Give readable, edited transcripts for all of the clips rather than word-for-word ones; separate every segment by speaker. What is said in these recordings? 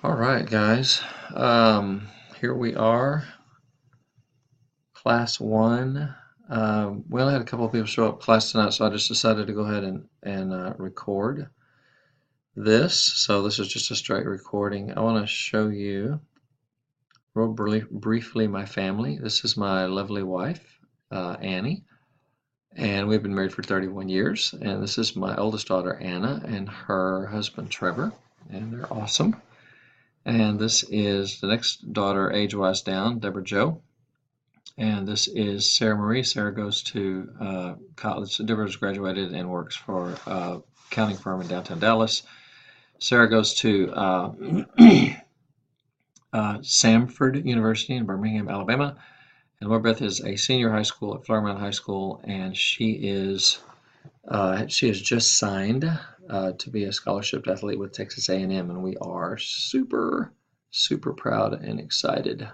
Speaker 1: All right, guys. Here we are, class one. We only had a couple of people show up class tonight, so I just decided to go ahead and record this. So this is just a straight recording. I want to show you real briefly my family. This is my lovely wife, Annie, and we've been married for 31 years. And this is my oldest daughter, Anna, and her husband, Trevor, and they're awesome. And this is the next daughter, age-wise down, Deborah Jo. And this is Sarah Marie. Sarah goes to college. Deborah's graduated and works for a accounting firm in downtown Dallas. Sarah goes to Samford University in Birmingham, Alabama. And Laura Beth is a senior high school at Flower Mound High School, and she has just signed to be a scholarship athlete with Texas A&M, and we are super, super proud and excited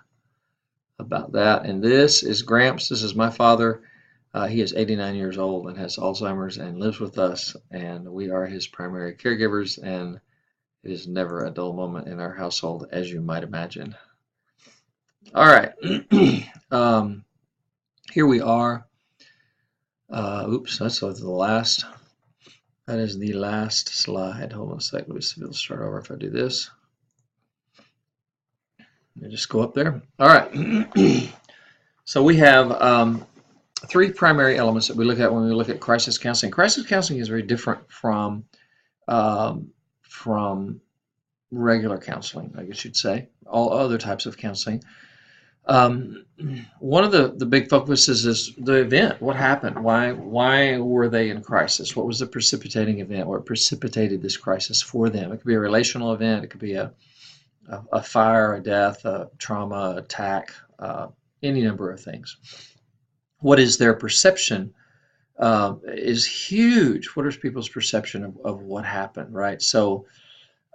Speaker 1: about that. And this is Gramps. This is my father. He is 89 years old and has Alzheimer's and lives with us, and we are his primary caregivers, and it is never a dull moment in our household, as you might imagine. All right. Here we are. Oops, that's the last. That is the last slide. Hold on a sec. Let me see if it'll start over if I do this. Let me just go up there. All right. So we have three primary elements that we look at when we look at crisis counseling. Crisis counseling is very different from regular counseling, I guess you'd say, all other types of counseling. One of the big focuses is the event. What happened? Why were they in crisis? What was the precipitating event? What precipitated this crisis for them? It could be a relational event. It could be a fire, a death, a trauma, attack, any number of things. What is their perception is huge. What is people's perception of what happened, right? So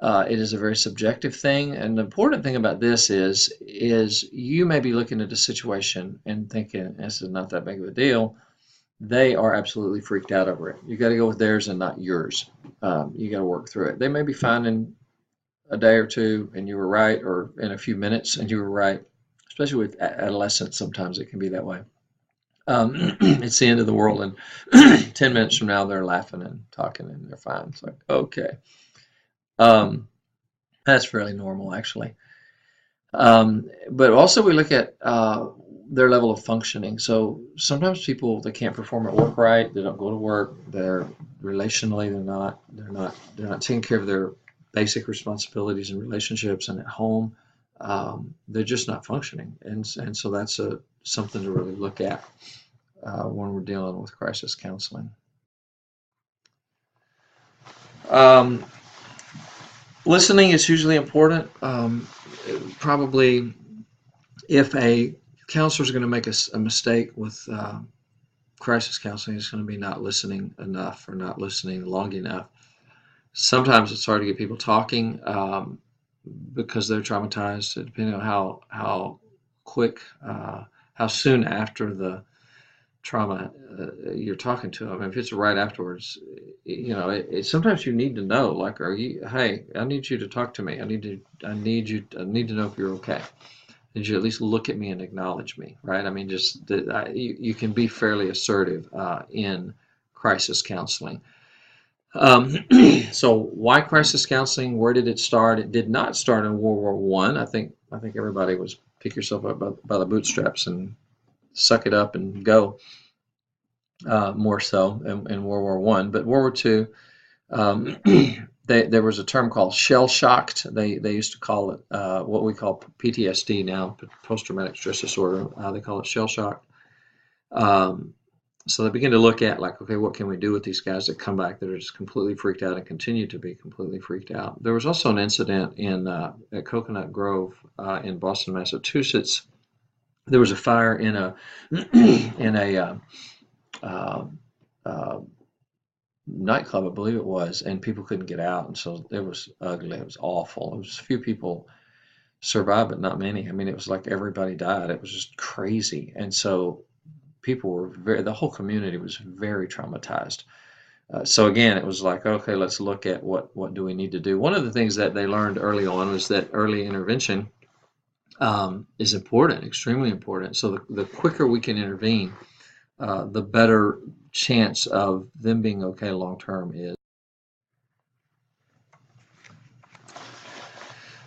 Speaker 1: it is a very subjective thing, and the important thing about this is you may be looking at a situation and thinking this is not that big of a deal. They are absolutely freaked out over it. You got to go with theirs and not yours. You got to work through it. They may be fine in a day or two, and you were right, or in a few minutes, and you were right. Especially with adolescents, sometimes it can be that way. It's the end of the world, and 10 minutes from now, they're laughing and talking, and they're fine. It's like, okay. Um, that's fairly normal, actually. But also we look at their level of functioning. So sometimes people they can't perform at work right. They don't go to work. They're relationally they're not taking care of their basic responsibilities and relationships and at home. They're just not functioning, and so that's something to really look at when we're dealing with crisis counseling. Um, Listening is hugely important. Probably if a counselor is going to make a mistake with crisis counseling, it's going to be not listening enough or not listening long enough. Sometimes it's hard to get people talking because they're traumatized, depending on how quick, how soon after the trauma you're talking to them. If it's right afterwards, sometimes you need to know, like, hey, I need you to talk to me. I need to know if you're okay. Did you at least look at me and acknowledge me, right? I mean, just you can be fairly assertive in crisis counseling. So why crisis counseling? Where did it start? It did not start in World War One. I think everybody was pick yourself up by the bootstraps and suck it up and go. More so in World War One, but World War Two. Um, there was a term called shell shocked. They used to call it what we call PTSD now, post traumatic stress disorder. They call it shell shocked. Um, so they begin to look at like, okay, what can we do with these guys that come back that are just completely freaked out and continue to be completely freaked out? There was also an incident at Coconut Grove in Boston, Massachusetts. There was a fire in a in a uh, uh, nightclub, I believe it was, and people couldn't get out, and so it was ugly. It was awful. It was a few people survived, but not many. I mean, it was like everybody died. It was just crazy, and so people were the whole community was very traumatized. So again, it was like, okay, let's look at what do we need to do. One of the things that they learned early on was that early intervention is important, extremely important. So the quicker we can intervene, the better chance of them being okay long term is.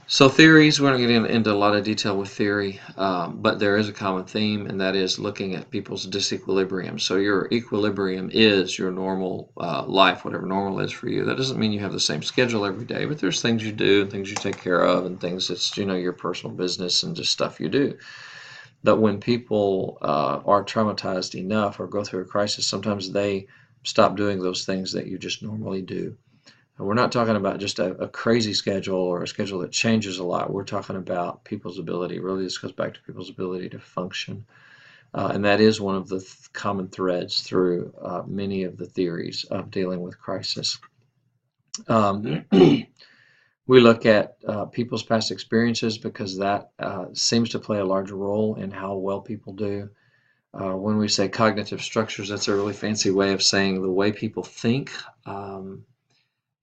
Speaker 1: So theories, we're not getting into a lot of detail with theory, but there is a common theme, and that is looking at people's disequilibrium. So your equilibrium is your normal life, whatever normal is for you. That doesn't mean you have the same schedule every day, but there's things you do and things you take care of and things that's, your personal business and just stuff you do. But when people are traumatized enough or go through a crisis, sometimes they stop doing those things that you just normally do. And we're not talking about just a crazy schedule or a schedule that changes a lot. We're talking about people's ability. Really, this goes back to people's ability to function. And that is one of the common threads through many of the theories of dealing with crisis. We look at people's past experiences because that seems to play a large role in how well people do. When we say cognitive structures, that's a really fancy way of saying the way people think.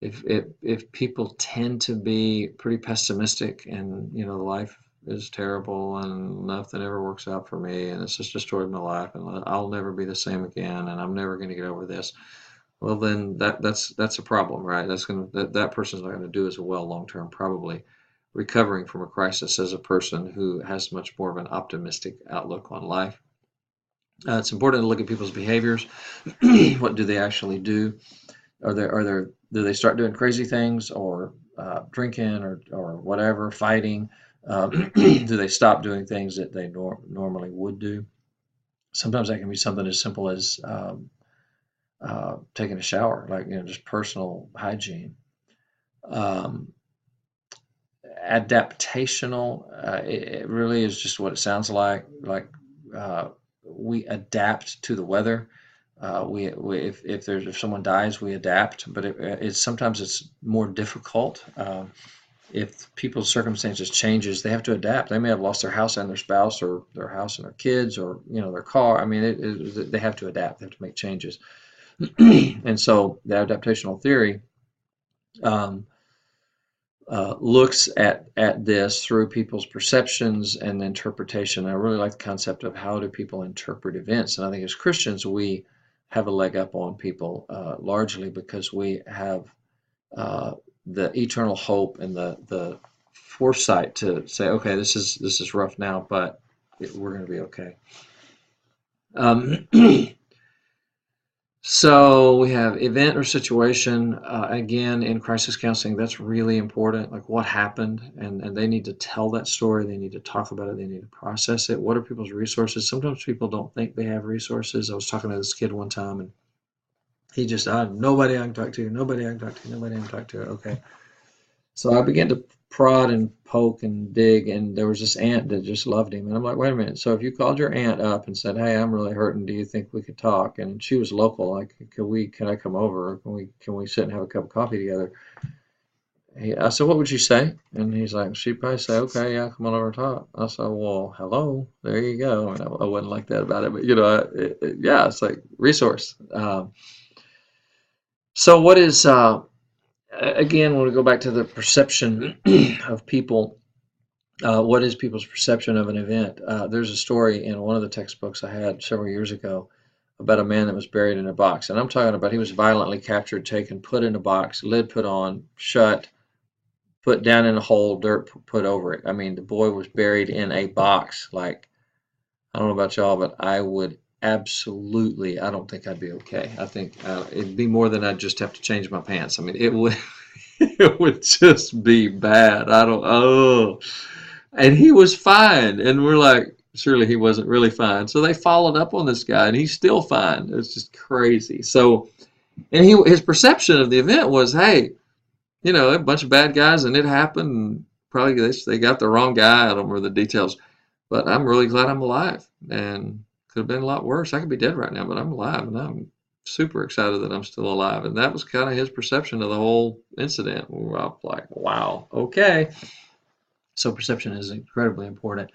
Speaker 1: If people tend to be pretty pessimistic and life is terrible and nothing ever works out for me and it's just destroyed my life and I'll never be the same again and I'm never going to get over this, well then that's a problem, right? That person's not going to do as well long term, probably recovering from a crisis as a person who has much more of an optimistic outlook on life. It's important to look at people's behaviors. What do they actually do? Do they start doing crazy things or drinking or whatever, fighting? Do they stop doing things that they normally would do? Sometimes that can be something as simple as taking a shower, like just personal hygiene. Um, Adaptational, it really is just what it sounds like. We adapt to the weather. If someone dies, we adapt, but sometimes it's more difficult. If people's circumstances changes, they have to adapt. They may have lost their house and their spouse, or their house and their kids, or their car. I mean, they have to adapt. They have to make changes, and so the adaptational theory um, looks at this through people's perceptions and interpretation. I really like the concept of how do people interpret events, and I think as Christians we have a leg up on people largely because we have the eternal hope and the foresight to say, okay, this is rough now, but we're going to be okay. Um, So we have event or situation. Again, in crisis counseling, that's really important. Like what happened, and they need to tell that story. They need to talk about it. They need to process it. What are people's resources? Sometimes people don't think they have resources. I was talking to this kid one time, and he just, nobody I can talk to, nobody I can talk to, nobody I can talk to. Okay. So I began to prod and poke and dig, and there was this aunt that just loved him. And I'm like, wait a minute. So if you called your aunt up and said, "Hey, I'm really hurting. Do you think we could talk?" And she was local, like, can I come over? Can we sit and have a cup of coffee together? I said, "What would you say?" And he's like, she'd probably say, "Okay, yeah, come on over and talk." I said, "Well, hello, there you go." And I wasn't like that about it, but yeah, it's like resource. So what is again, when we go back to the perception of people, what is people's perception of an event? There's a story in one of the textbooks I had several years ago about a man that was buried in a box. And I'm talking about he was violently captured, taken, put in a box, lid put on, shut, put down in a hole, dirt put over it. I mean, the boy was buried in a box. Like, I don't know about y'all, but I would absolutely, I don't think I'd be okay. I think it'd be more than I'd just have to change my pants. I mean, it would. It would just be bad. And he was fine. And we're like, surely he wasn't really fine. So they followed up on this guy and he's still fine. It's just crazy. So, and his perception of the event was, hey, a bunch of bad guys and it happened. And probably they got the wrong guy. I don't remember the details, but I'm really glad I'm alive, and could have been a lot worse. I could be dead right now, but I'm alive and I'm super excited that I'm still alive. And that was kind of his perception of the whole incident. I'm like, wow, okay. So perception is incredibly important.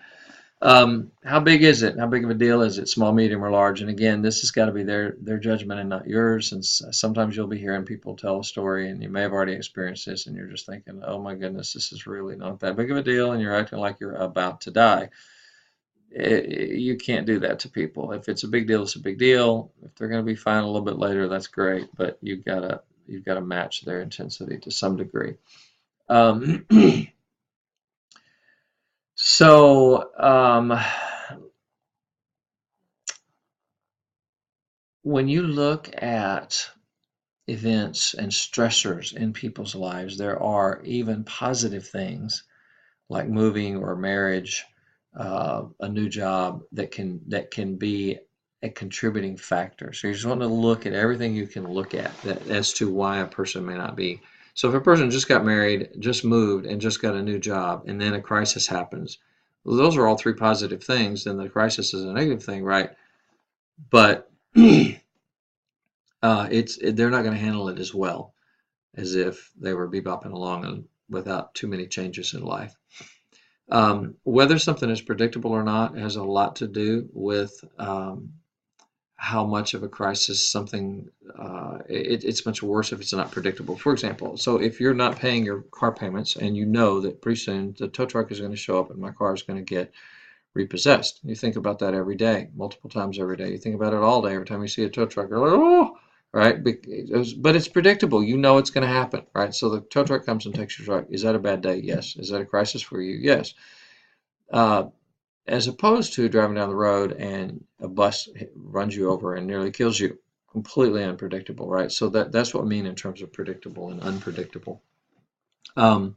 Speaker 1: How big is it? How big of a deal is it? Small, medium, or large? And again, this has got to be their judgment and not yours. And sometimes you'll be hearing people tell a story, and you may have already experienced this, and you're just thinking, "Oh my goodness, this is really not that big of a deal," and you're acting like you're about to die. You can't do that to people. If it's a big deal, it's a big deal. If they're going to be fine a little bit later, that's great. But you've got to match their intensity to some degree. Um, so when you look at events and stressors in people's lives, there are even positive things like moving or marriage, a new job that can be a contributing factor. So you just want to look at everything you can look at as to why a person may not be. So if a person just got married, just moved, and just got a new job, and then a crisis happens, well, those are all three positive things. Then the crisis is a negative thing, right? But they're not going to handle it as well as if they were bebopping along and without too many changes in life. Whether something is predictable or not has a lot to do with how much of a crisis something, it's much worse if it's not predictable. For example, so if you're not paying your car payments and you know that pretty soon the tow truck is going to show up and my car is going to get repossessed. You think about that every day, multiple times every day. You think about it all day. Every time you see a tow truck, you're like, oh, right? But it's predictable. You know it's going to happen, right? So the tow truck comes and takes your truck. Is that a bad day? Yes. Is that a crisis for you? Yes. Uh, as opposed to driving down the road and a bus runs you over and nearly kills you. Completely unpredictable, right? So that's what I mean in terms of predictable and unpredictable. Um,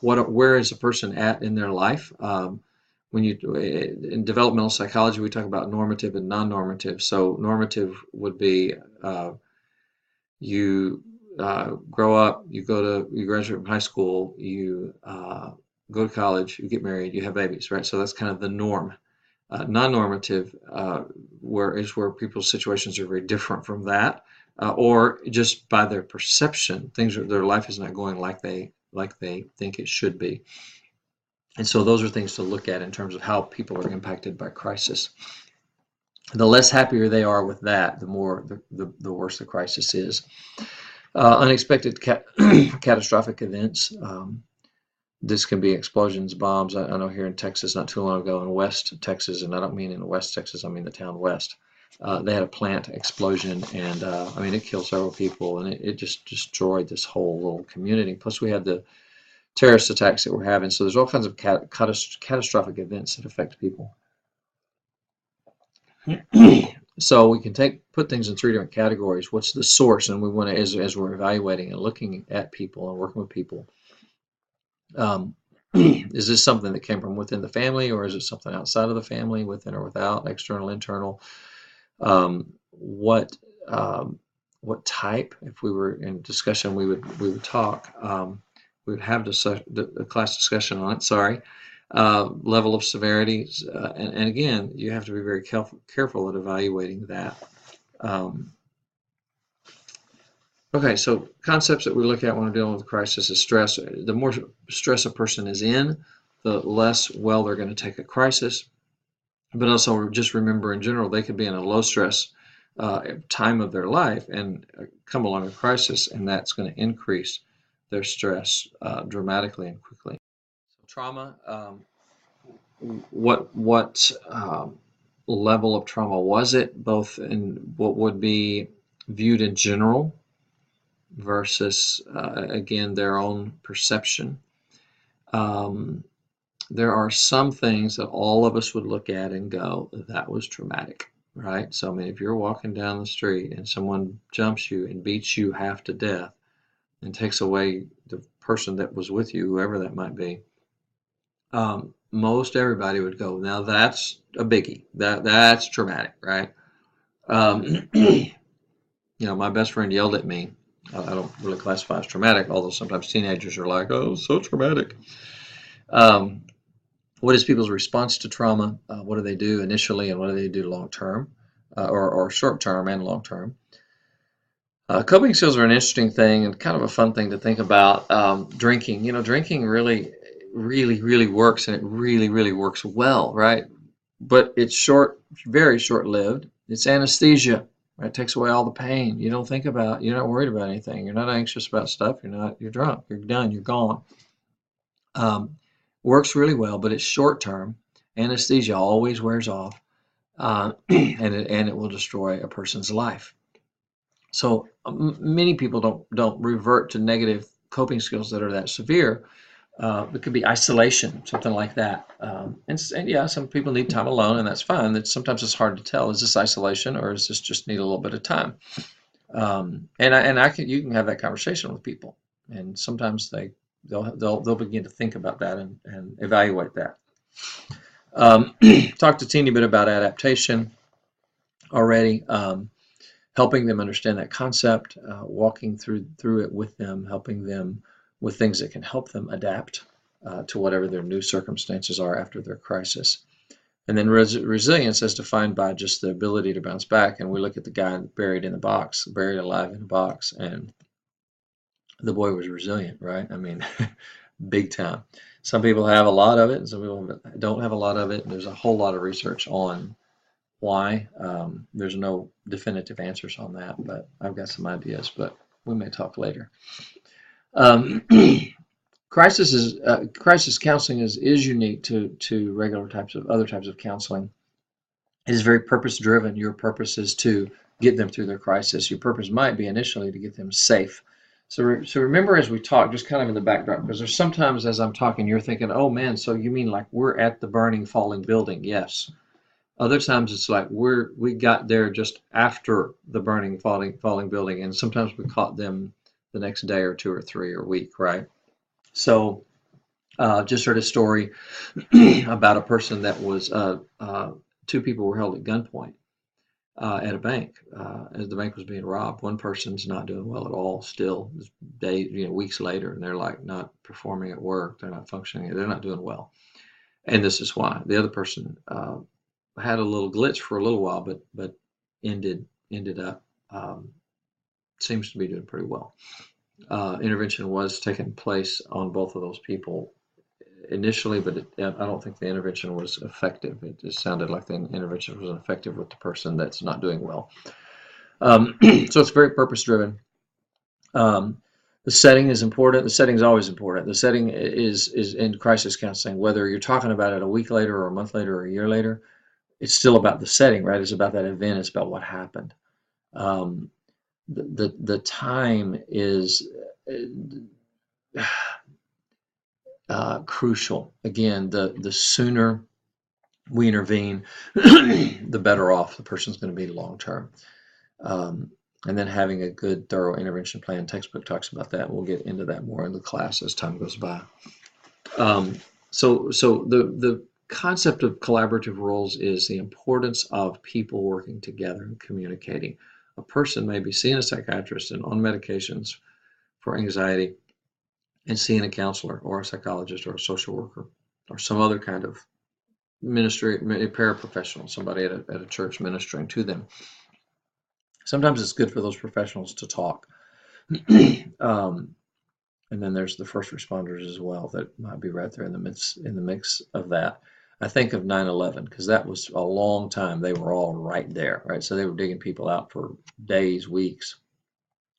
Speaker 1: where is a person at in their life? When you in developmental psychology, we talk about normative and non-normative. So normative would be you grow up, you graduate from high school, you go to college, you get married, you have babies, right? So that's kind of the norm. Non-normative where people's situations are very different from that, or just by their perception, their life is not going like they think it should be. And so those are things to look at in terms of how people are impacted by crisis. The less happier they are with that, the more the worse the crisis is. Unexpected catastrophic events. This can be explosions, bombs. I know here in Texas, not too long ago in West Texas, and I don't mean in West Texas, I mean the town West. They had a plant explosion, and I mean it killed several people, and it just destroyed this whole little community. Plus, we had the terrorist attacks that we're having. So there's all kinds of catastrophic events that affect people. So we can put things in three different categories. What's the source? And we want to, as we're evaluating and looking at people and working with people, um, is this something that came from within the family, or is it something outside of the family, within or without, external, internal? What what type? If we were in discussion, we would talk. We would have the class discussion on it. Sorry. Level of severity, and again, you have to be very careful at evaluating that. Um, okay, so concepts that we look at when we're dealing with a crisis is stress. The more stress a person is in, the less well they're going to take a crisis. But also just remember, in general, they could be in a low stress time of their life and come along a crisis, and that's going to increase their stress dramatically and quickly. So trauma. What level of trauma was it, both in what would be viewed in general versus again their own perception. Um, there are some things that all of us would look at and go, that was traumatic, right? So I mean, if you're walking down the street and someone jumps you and beats you half to death and takes away the person that was with you, whoever that might be, most everybody would go, now that's a biggie. That's traumatic, right? You know, my best friend yelled at me. I don't really classify as traumatic, although sometimes teenagers are like, "Oh, so traumatic." Um, what is people's response to trauma? What do they do initially, and what do they do long term, or short term and long term? Coping skills are an interesting thing and kind of a fun thing to think about. Drinking, drinking really really, really works, and it really, really works well, right? But it's short, very short-lived. It's anesthesia, right? It takes away all the pain. You don't think about, you're not worried about anything. You're not anxious about stuff. You're drunk. You're done. You're gone. Um, Works really well, but it's short term. Anesthesia always wears off, and it will destroy a person's life. So many people don't revert to negative coping skills that are that severe. It could be isolation, something like that. And yeah, some people need time alone, and that's fine. Sometimes it's hard to tell: is this isolation, or is this just need a little bit of time? You can have that conversation with people, and sometimes they'll begin to think about that and evaluate that. Talked a teeny bit about adaptation already. Helping them understand that concept, walking through it with them, helping them with things that can help them adapt to whatever their new circumstances are after their crisis. And then resilience is defined by just the ability to bounce back. And we look at the guy buried alive in a box, and the boy was resilient, right? I mean, big time. Some people have a lot of it, and some people don't have a lot of it. There's a whole lot of research on why. There's no definitive answers on that, but I've got some ideas, but we may talk later. Um, crisis counseling is unique to regular other types of counseling. It is very purpose driven. Your purpose is to get them through their crisis. Your purpose might be initially to get them safe. So remember, as we talk, just kind of in the backdrop, because there's sometimes as I'm talking, you're thinking, oh man, so you mean like we're at the burning, falling building? Yes. Other times it's like we got there just after the burning, falling building, and sometimes we caught them the next day or two or three or week, right? So just heard a story about a person that was two people were held at gunpoint at a bank as the bank was being robbed. One person's not doing well at all still, days, weeks later, and they're like not performing at work, they're not functioning, they're not doing well, and this is why. The other person had a little glitch for a little while, but ended up seems to be doing pretty well. Intervention was taking place on both of those people initially, but I don't think the intervention was effective. It just sounded like the intervention was effective with the person that's not doing well. So it's very purpose driven. The setting is important. The setting is always important. The setting is in crisis counseling, whether you're talking about it a week later or a month later or a year later, it's still about the setting, right? It's about that event. It's about what happened. The time is crucial. Again, the sooner we intervene, the better off the person's going to be long term. And then having a good, thorough intervention plan. Textbook talks about that. We'll get into that more in the class as time goes by. So the concept of collaborative roles is the importance of people working together and communicating. A person may be seeing a psychiatrist and on medications for anxiety and seeing a counselor or a psychologist or a social worker or some other kind of ministry, paraprofessional, somebody at a church ministering to them. Sometimes it's good for those professionals to talk. And then there's the first responders as well that might be right there in the mix of that. I think of 9/11 because that was a long time. They were all right there, right? So they were digging people out for days, weeks,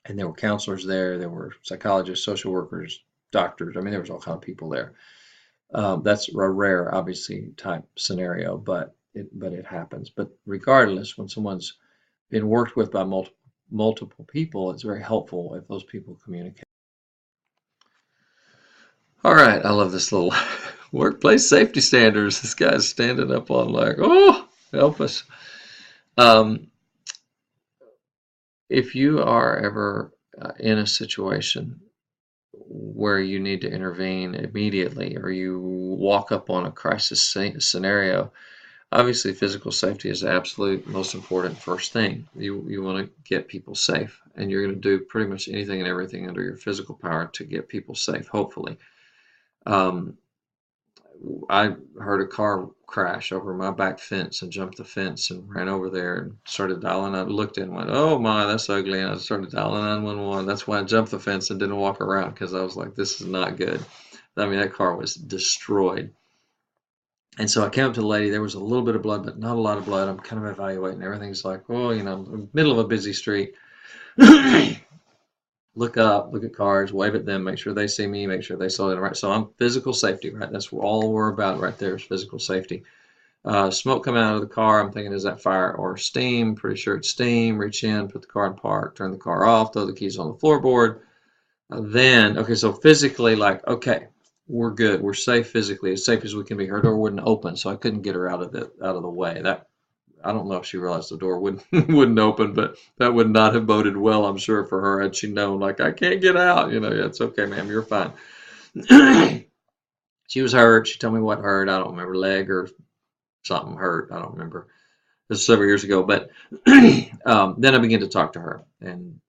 Speaker 1: and there were counselors there. There were psychologists, social workers, doctors. I mean, there was all kind of people there. That's a rare, obviously, type scenario, but it happens. But regardless, when someone's been worked with by multiple people, it's very helpful if those people communicate. All right, I love this little workplace safety standards. This guy's standing up on like, oh, help us. If you are ever in a situation where you need to intervene immediately or you walk up on a crisis scenario, obviously physical safety is the absolute most important first thing. You want to get people safe, and you're going to do pretty much anything and everything under your physical power to get people safe, hopefully. I heard a car crash over my back fence and jumped the fence and ran over there and started dialing. I looked and went, oh my, that's ugly. And I started dialing 911. That's why I jumped the fence and didn't walk around because I was like, this is not good. I mean, that car was destroyed. And so I came up to the lady. There was a little bit of blood, but not a lot of blood. I'm kind of evaluating. Everything's like, well, you know, middle of a busy street. Look up, look at cars, wave at them, make sure they see me, make sure they saw it right. So I'm physical safety, right? That's all we're about right there is physical safety. Smoke coming out of the car. I'm thinking, is that fire or steam? Pretty sure it's steam. Reach in, put the car in park, turn the car off, throw the keys on the floorboard. Then, okay, so physically, like, okay, we're good. We're safe physically, as safe as we can be. Her door wouldn't open, so I couldn't get her out of the way. That I don't know if she realized the door wouldn't wouldn't open, but that would not have boded well, I'm sure, for her had she known, like, I can't get out. You know, it's okay, ma'am, you're fine. She was hurt. She told me what hurt. I don't remember, leg or something hurt. I don't remember. This was several years ago, but then I began to talk to her, and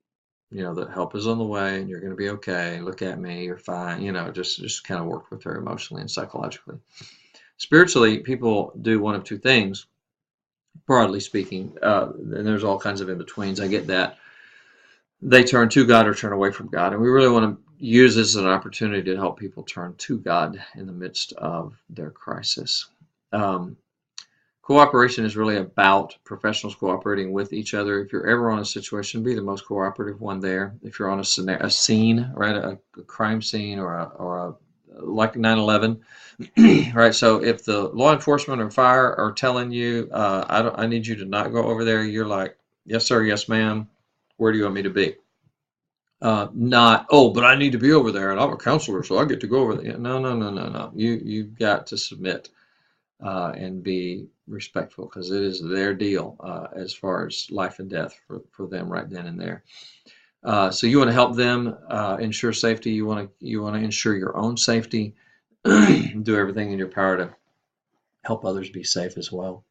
Speaker 1: you know, the help is on the way, and you're going to be okay. Look at me, you're fine. You know, just kind of work with her emotionally and psychologically. Spiritually, people do one of two things, broadly speaking, and there's all kinds of in betweens. I get that. They turn to God or turn away from God, and we really want to use this as an opportunity to help people turn to God in the midst of their crisis. Um, Cooperation is really about professionals cooperating with each other. If you're ever on a situation, be the most cooperative one there. If you're on a scene, right, a crime scene or a like 9/11, right? So if the law enforcement or fire are telling you, I need you to not go over there, you're like, yes, sir, yes, ma'am. Where do you want me to be? Not, oh, but I need to be over there, and I'm a counselor, so I get to go over there. No, no, no, no, no. You've got to submit and be respectful because it is their deal as far as life and death for them right then and there. So you want to help them ensure safety. You want to ensure your own safety. Do everything in your power to help others be safe as well.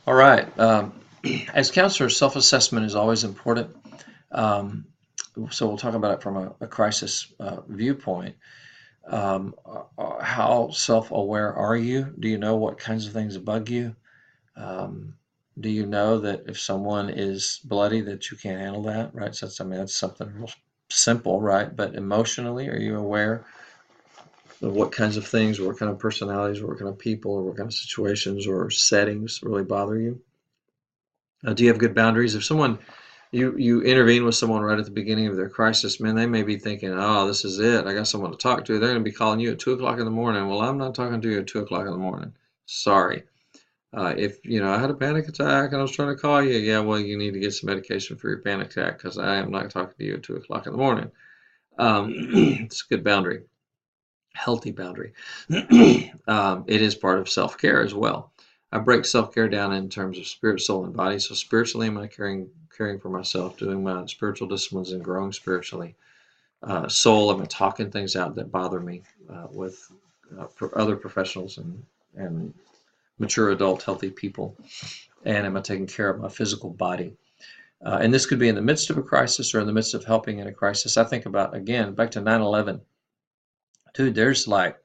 Speaker 1: All right. As counselors, self-assessment is always important. Um, so we'll talk about it from a crisis viewpoint. How self-aware are you? Do you know what kinds of things bug you? Um, do you know that if someone is bloody that you can't handle that, right? So I mean, that's something real simple, right? But emotionally, are you aware of what kinds of things, or what kind of personalities, or what kind of people, or what kind of situations or settings really bother you? Do you have good boundaries? If someone you intervene with someone right at the beginning of their crisis, man, they may be thinking, oh, this is it. I got someone to talk to. They're going to be calling you at 2 o'clock in the morning. Well, I'm not talking to you at 2 o'clock in the morning. Sorry. If you know I had a panic attack and I was trying to call you, yeah, well, you need to get some medication for your panic attack because I am not talking to you at 2 o'clock in the morning. It's a good boundary, healthy boundary. It is part of self-care as well. I break self-care down in terms of spirit, soul, and body. So spiritually, am I caring for myself, doing my spiritual disciplines and growing spiritually? Soul, am I talking things out that bother me with other professionals and mature adult healthy people? And am I taking care of my physical body? And this could be in the midst of a crisis or in the midst of helping in a crisis. I think about, again, back to 9/11. Dude, there's like,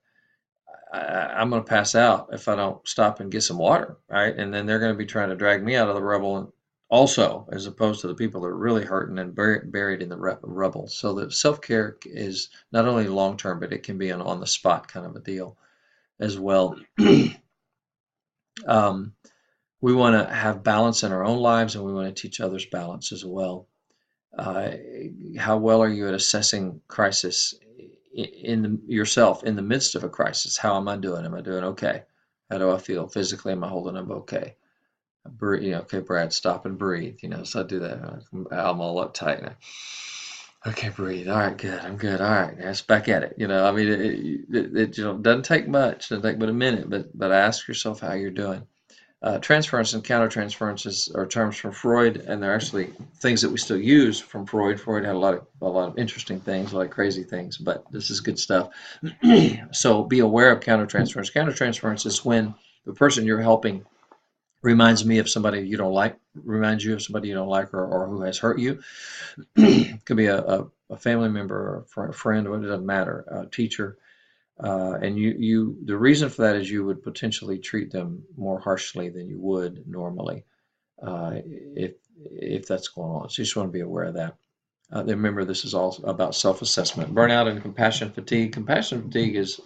Speaker 1: I'm going to pass out if I don't stop and get some water, right? And then they're going to be trying to drag me out of the rubble and also, as opposed to the people that are really hurting and buried in the rubble. So the self-care is not only long-term, but it can be an on-the-spot kind of a deal as well. um, we want to have balance in our own lives, and we want to teach others balance as well. Uh, how well are you at assessing crisis yourself in the midst of a crisis? How am I doing? Am I doing okay? How do I feel physically? Am I holding up okay? Breathe, okay, Brad, stop and breathe. So I do that. I'm all uptight now. Okay, breathe. All right, good. I'm good. All right, let's back at it. I mean, it doesn't take much. It doesn't take but a minute. But ask yourself how you're doing. Transference and countertransferences are terms from Freud, and they're actually things that we still use from Freud. Freud had a lot of interesting things, like crazy things, but this is good stuff. So be aware of countertransference. Countertransference is when the person you're helping reminds you of somebody you don't like, or who has hurt you. It could be a family member or a friend, or it doesn't matter, a teacher. And the reason for that is you would potentially treat them more harshly than you would normally if that's going on. So you just want to be aware of that. Remember, this is all about self-assessment. Burnout and compassion fatigue. Compassion fatigue is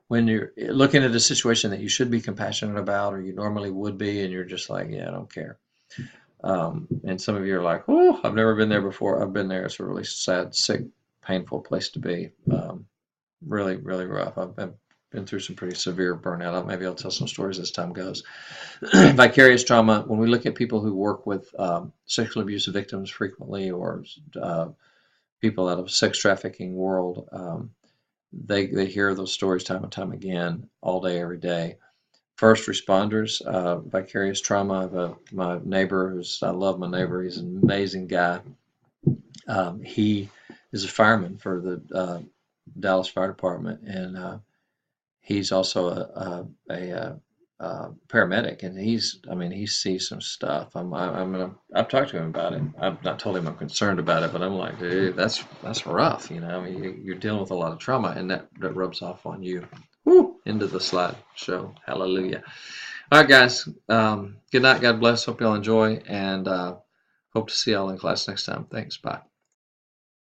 Speaker 1: when you're looking at a situation that you should be compassionate about, or you normally would be, and you're just like, yeah, I don't care. And some of you are like, oh, I've never been there before. I've been there. It's a really sad, sick, painful place to be. Really, really rough. I've been through some pretty severe burnout. Maybe I'll tell some stories as time goes. Vicarious trauma, when we look at people who work with sexual abuse victims frequently, or people out of sex trafficking world, they hear those stories time and time again, all day, every day. First responders, vicarious trauma. My neighbor, I love my neighbor. He's an amazing guy. He is a fireman for the Dallas Fire Department, and he's also a paramedic, and he sees some stuff. I've talked to him about it. I've not told him I'm concerned about it, but I'm like, dude, that's rough. You're dealing with a lot of trauma, and that rubs off on you. Woo! Into the slide show. Hallelujah. All right, guys. Good night. God bless. Hope y'all enjoy, and hope to see y'all in class next time. Thanks. Bye.